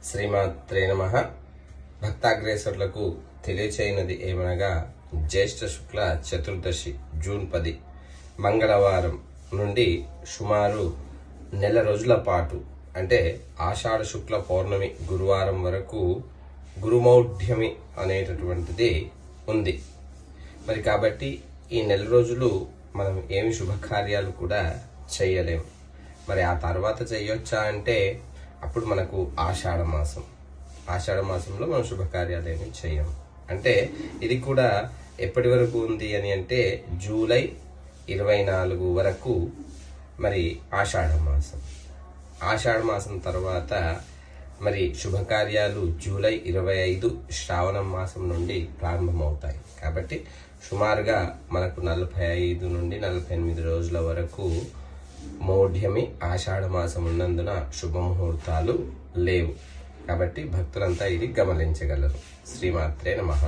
శ్రీమాత్రే నమః. భక్తాగ్రేసరులకు తెలియచేయనది ఏమనగా, జ్యేష్ఠ శుక్ల చతుర్దశి జూన్ 10 మంగళవారం నుండి సుమారు నెల రోజుల పాటు, అంటే ఆషాఢ శుక్ల పౌర్ణమి గురువారం వరకు గురుమౌఢ్యమి అనేటటువంటిది ఉంది. మరి కాబట్టి ఈ నెల రోజులు మనం ఏమి శుభకార్యాలు కూడా చేయలేము. మరి ఆ తర్వాత చేయొచ్చా అంటే అప్పుడు మనకు ఆషాఢ మాసంలో మనం శుభకార్యాలు ఏమి చేయము. అంటే ఇది కూడా ఎప్పటి వరకు ఉంది అని అంటే జూలై 24 వరకు మరి ఆషాఢ మాసం తర్వాత మరి శుభకార్యాలు జూలై 25 శ్రావణ మాసం నుండి ప్రారంభమవుతాయి. కాబట్టి సుమారుగా మనకు 45 నుండి 48 రోజుల వరకు మౌఢ్యమి ఆషాఢ మాసం ఉన్నందున శుభముహూర్తాలు లేవు. కాబట్టి భక్తులంతా ఇది గమనించగలరు. శ్రీమాత్రే నమః.